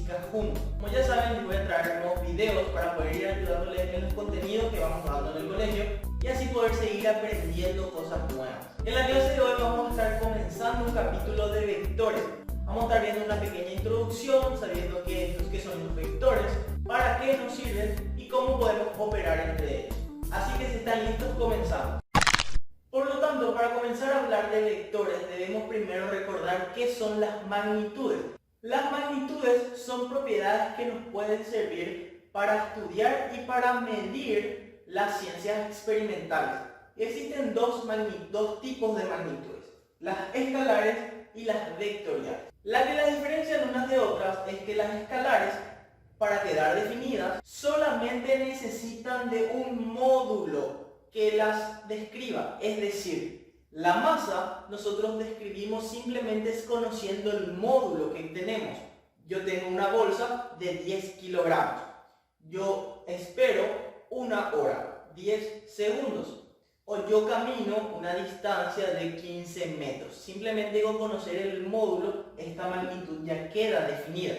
Física Juntos. Como ya saben, les voy a traer nuevos videos para poder ir ayudándoles en los contenidos que vamos dando en el colegio y así poder seguir aprendiendo cosas nuevas. En la clase de hoy vamos a estar comenzando un capítulo de vectores. Vamos a estar viendo una pequeña introducción, sabiendo qué son los vectores, para qué nos sirven y cómo podemos operar entre ellos. Así que si están listos, comenzamos. Por lo tanto, para comenzar a hablar de vectores, debemos primero recordar qué son las magnitudes. Las magnitudes son propiedades que nos pueden servir para estudiar y para medir las ciencias experimentales. Existen dos tipos de magnitudes, las escalares y las vectoriales. La que las diferencian unas de otras es que las escalares, para quedar definidas, solamente necesitan de un módulo que las describa, es decir, la masa nosotros describimos simplemente conociendo el módulo que tenemos. Yo tengo una bolsa de 10 kilogramos, yo espero una hora, 10 segundos, o yo camino una distancia de 15 metros. Simplemente con conocer el módulo, esta magnitud ya queda definida.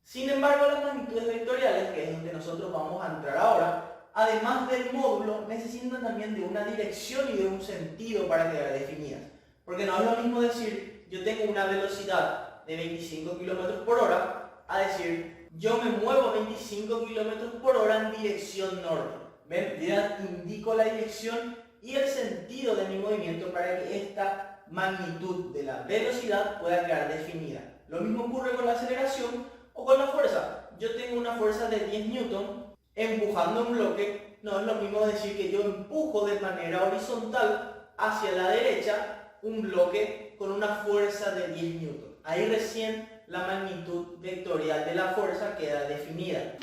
Sin embargo, las magnitudes vectoriales, que es donde nosotros vamos a entrar ahora, además del módulo, necesitan también de una dirección y de un sentido para quedar definidas. Porque no es lo mismo decir, yo tengo una velocidad de 25 km por hora, a decir, yo me muevo 25 km por hora en dirección norte. ¿Ven? Yo ya indico la dirección y el sentido de mi movimiento para que esta magnitud de la velocidad pueda quedar definida. Lo mismo ocurre con la aceleración o con la fuerza. Yo tengo una fuerza de 10 newton empujando un bloque. No es lo mismo decir que yo empujo de manera horizontal hacia la derecha un bloque con una fuerza de 10 newton. Ahí recién la magnitud vectorial de la fuerza queda definida.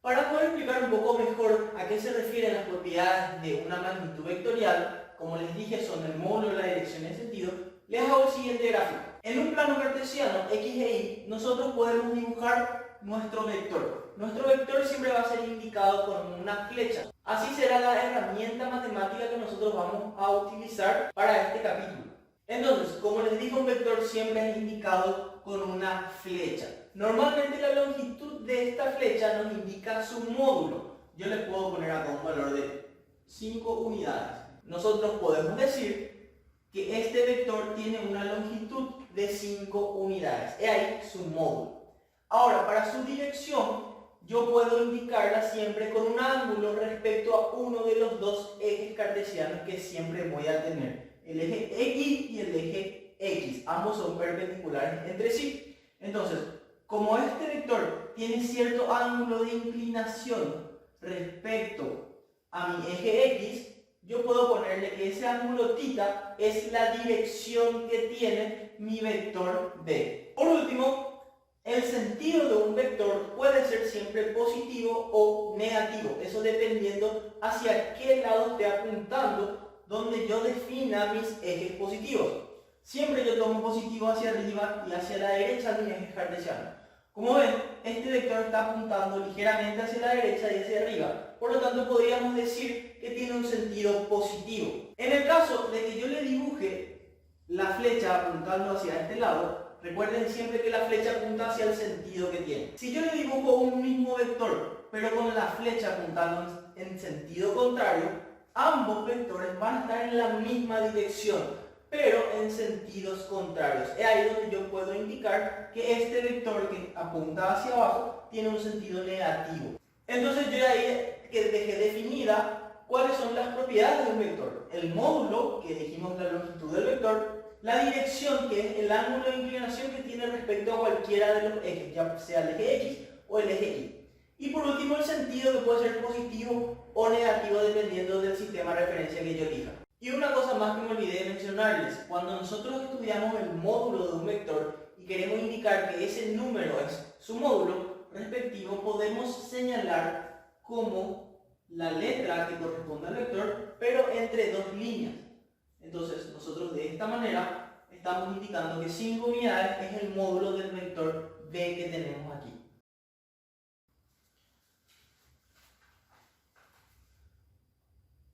Para poder explicar un poco mejor a qué se refieren las propiedades de una magnitud vectorial, como les dije, son el módulo, la dirección y el sentido, les hago el siguiente gráfico. En un plano cartesiano, x e y, nosotros podemos dibujar nuestro vector. Nuestro vector siempre va a ser indicado con una flecha. Así será la herramienta matemática que nosotros vamos a utilizar para este capítulo. Entonces, como les dije, un vector siempre es indicado con una flecha. Normalmente la longitud de esta flecha nos indica su módulo. Yo le puedo poner acá un valor de 5 unidades. Nosotros podemos decir que este vector tiene una longitud de 5 unidades. Es ahí su módulo. Ahora, para su dirección, yo puedo indicarla siempre con un ángulo respecto a uno de los dos ejes cartesianos que siempre voy a tener. El eje Y y el eje X. Ambos son perpendiculares entre sí. Entonces, como este vector tiene cierto ángulo de inclinación respecto a mi eje X, yo puedo ponerle que ese ángulo θ es la dirección que tiene mi vector B. Por último, el sentido de un vector puede ser siempre positivo o negativo, eso dependiendo hacia qué lado esté apuntando, donde yo defina mis ejes positivos. Siempre yo tomo positivo hacia arriba y hacia la derecha mi eje cartesiano. Como ven, este vector está apuntando ligeramente hacia la derecha y hacia arriba. Por lo tanto, podríamos decir que tiene un sentido positivo. En el caso de que yo le dibuje la flecha apuntando hacia este lado, recuerden siempre que la flecha apunta hacia el sentido que tiene. Si yo le dibujo un mismo vector, pero con la flecha apuntando en sentido contrario, ambos vectores van a estar en la misma dirección, pero en sentidos contrarios. Es ahí donde yo puedo indicar que este vector que apunta hacia abajo tiene un sentido negativo. Entonces yo ahí que dejé definida cuáles son las propiedades de un vector. El módulo, que dijimos la longitud del vector, la dirección, que es el ángulo de inclinación que tiene respecto a cualquiera de los ejes, ya sea el eje X o el eje Y. Y por último, el sentido, que puede ser positivo o negativo dependiendo del sistema de referencia que yo elija. Y una cosa más que me olvidé de mencionarles, cuando nosotros estudiamos el módulo de un vector y queremos indicar que ese número es su módulo respectivo, podemos señalar como la letra que corresponde al vector, pero entre dos líneas. Entonces, nosotros de esta manera estamos indicando que 5 unidades es el módulo del vector B que tenemos aquí.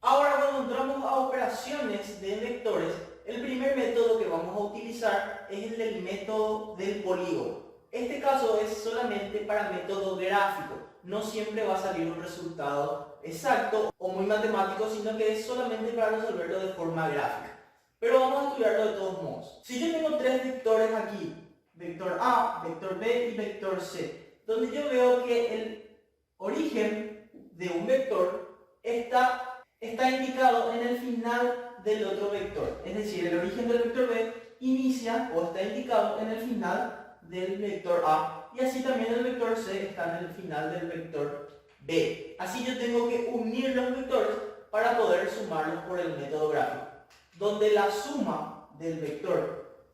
Ahora, cuando entramos a operaciones de vectores, el primer método que vamos a utilizar es el del método del polígono. Este caso es solamente para método gráfico, no siempre va a salir un resultado exacto o muy matemático, sino que es solamente para resolverlo de forma gráfica. Pero vamos a estudiarlo de todos modos. Si yo tengo tres vectores aquí, vector A, vector B y vector C, donde yo veo que el origen de un vector está indicado en el final del otro vector. Es decir, el origen del vector B inicia o está indicado en el final del vector A, y así también el vector C está en el final del vector B. Así yo tengo que unir los vectores para poder sumarlos por el método gráfico, donde la suma del vector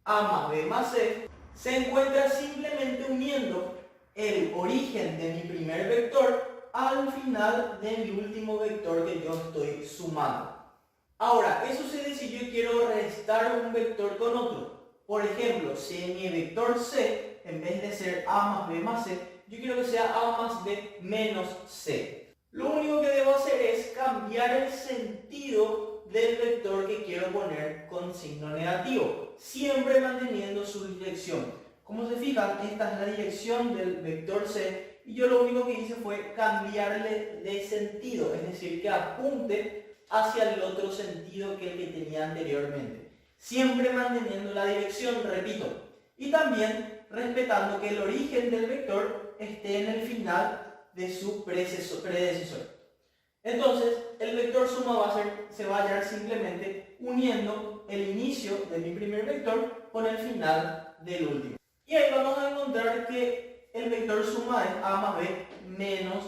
A más B más C se encuentra simplemente uniendo el origen de mi primer vector al final de mi último vector que yo estoy sumando. Ahora, ¿qué sucede si yo quiero restar un vector con otro? Por ejemplo, si mi vector C, en vez de ser A más B más C, yo quiero que sea A más B menos C. Lo único que debo hacer es cambiar el sentido del vector que quiero poner con signo negativo, siempre manteniendo su dirección. Como se fijan, esta es la dirección del vector C y yo lo único que hice fue cambiarle de sentido, es decir, que apunte hacia el otro sentido que el que tenía anteriormente. Siempre manteniendo la dirección, repito, y también respetando que el origen del vector esté en el final de su predecesor. Entonces, el vector suma se va a hallar simplemente uniendo el inicio de mi primer vector con el final del último. Y ahí vamos a encontrar que el vector suma es A más B menos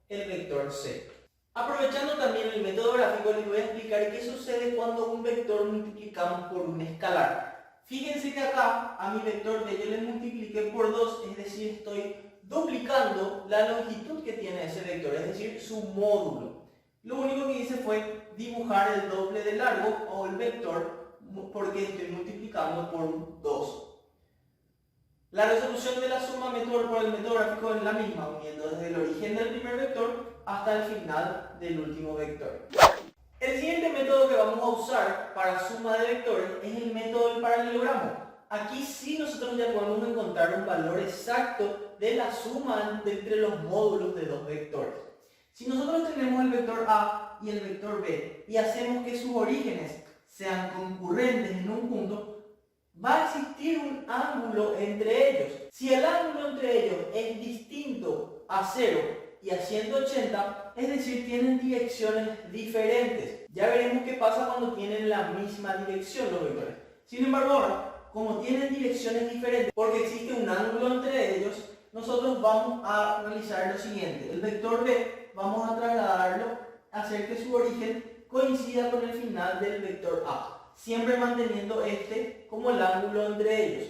el vector C. Aprovechando también el método gráfico, les voy a explicar qué sucede cuando un vector multiplicamos por un escalar. Fíjense que acá a mi vector D yo le multipliqué por 2, es decir, estoy duplicando la longitud que tiene ese vector, es decir, su módulo. Lo único que hice fue dibujar el doble de largo o el vector porque estoy multiplicando por 2. La resolución de la suma por el método gráfico es la misma, uniendo desde el origen del primer vector hasta el final del último vector. El siguiente método que vamos a usar para suma de vectores es el método del paralelogramo. Aquí sí nosotros ya podemos encontrar un valor exacto de la suma entre los módulos de dos vectores. Si nosotros tenemos el vector A y el vector B y hacemos que sus orígenes sean concurrentes en un punto, va a existir un ángulo entre ellos. Si el ángulo entre ellos es distinto a 0 y a 180, es decir, tienen direcciones diferentes. Ya veremos qué pasa cuando tienen la misma dirección los vectores. Sin embargo, ahora, como tienen direcciones diferentes, porque existe un ángulo entre ellos, nosotros vamos a realizar lo siguiente. El vector B vamos a trasladarlo a hacer que su origen coincida con el final del vector A, siempre manteniendo este como el ángulo entre ellos.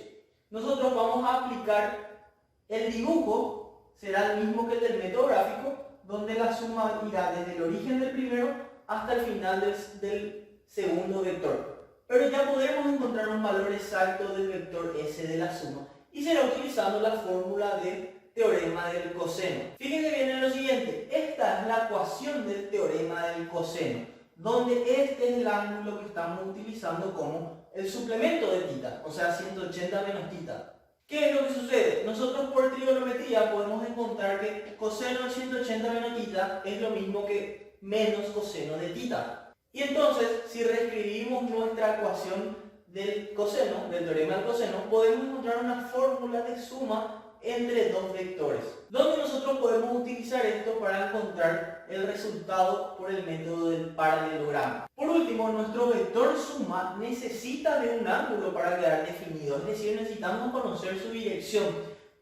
Nosotros vamos a aplicar el dibujo, será el mismo que el del método gráfico, donde la suma irá desde el origen del primero hasta el final del segundo vector. Pero ya podremos encontrar un valor exacto del vector S de la suma y será utilizando la fórmula del teorema del coseno. Fíjense bien en lo siguiente, esta es la ecuación del teorema del coseno, donde este es el ángulo que estamos utilizando como el suplemento de θ, o sea 180 menos θ. ¿Qué es lo que sucede? Nosotros por trigonometría podemos encontrar que coseno de 180 menos θ es lo mismo que menos coseno de θ. Y entonces, si reescribimos nuestra ecuación del coseno, del teorema del coseno, podemos encontrar una fórmula de suma entre dos vectores, donde nosotros podemos utilizar esto para encontrar el resultado por el método del paralelogramo. Por último, nuestro vector suma necesita de un ángulo para quedar definido, es decir, necesitamos conocer su dirección.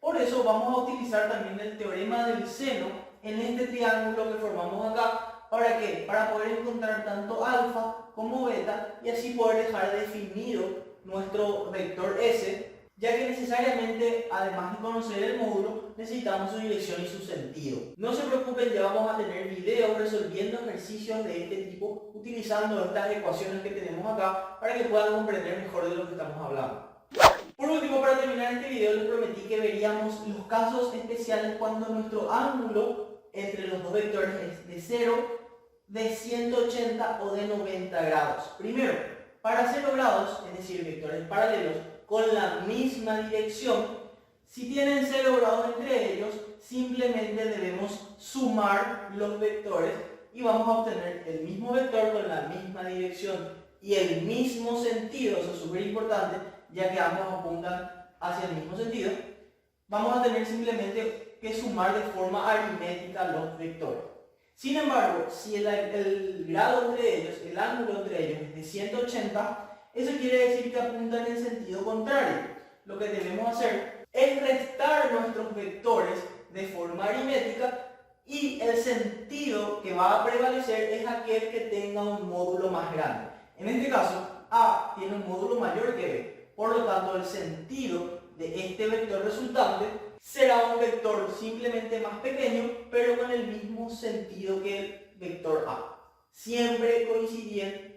Por eso vamos a utilizar también el teorema del seno en este triángulo que formamos acá. ¿Para qué? Para poder encontrar tanto alfa como beta y así poder dejar definido nuestro vector S, ya que necesariamente, además de conocer el módulo, necesitamos su dirección y su sentido. No se preocupen, ya vamos a tener videos resolviendo ejercicios de este tipo, utilizando estas ecuaciones que tenemos acá, para que puedan comprender mejor de lo que estamos hablando. Por último, para terminar este video, les prometí que veríamos los casos especiales cuando nuestro ángulo entre los dos vectores es de 0, de 180 o de 90 grados. Primero, para 0 grados, es decir, vectores paralelos, con la misma dirección, si tienen 0 grados entre ellos, simplemente debemos sumar los vectores y vamos a obtener el mismo vector con la misma dirección y el mismo sentido. Eso es súper importante, ya que ambos apuntan hacia el mismo sentido. Vamos a tener simplemente que sumar de forma aritmética los vectores. Sin embargo, si el grado entre ellos, el ángulo entre ellos es de 180, eso quiere decir que apuntan en sentido contrario. Lo que debemos hacer es restar nuestros vectores de forma aritmética y el sentido que va a prevalecer es aquel que tenga un módulo más grande. En este caso, A tiene un módulo mayor que B. Por lo tanto, el sentido de este vector resultante será un vector simplemente más pequeño, pero con el mismo sentido que el vector A. Siempre coincidiendo,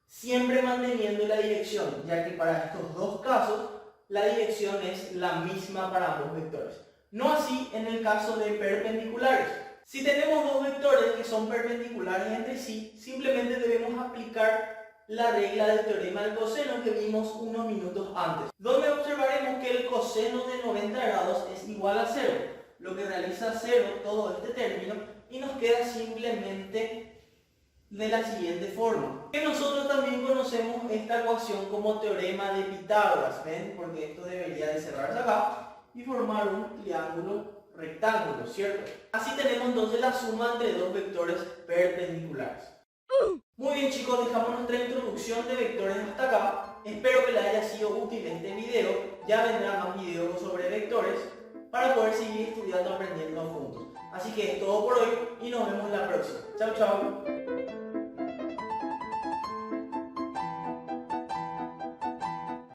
siempre manteniendo la dirección, ya que para estos dos casos la dirección es la misma para ambos vectores. No así en el caso de perpendiculares. Si tenemos dos vectores que son perpendiculares entre sí, simplemente debemos aplicar la regla del teorema del coseno que vimos unos minutos antes, donde observaremos que el coseno de 90 grados es igual a 0, lo que realiza 0 todo este término y nos queda simplemente de la siguiente forma. Que nosotros también conocemos esta ecuación como teorema de Pitágoras, ¿ven? Porque esto debería de cerrarse acá y formar un triángulo rectángulo, ¿cierto? Así tenemos entonces la suma entre dos vectores perpendiculares. Muy bien chicos, dejamos nuestra introducción de vectores hasta acá. Espero que les haya sido útil este video. Ya vendrán más videos sobre vectores para poder seguir estudiando, aprendiendo juntos. Así que es todo por hoy y nos vemos la próxima. Chao, chao.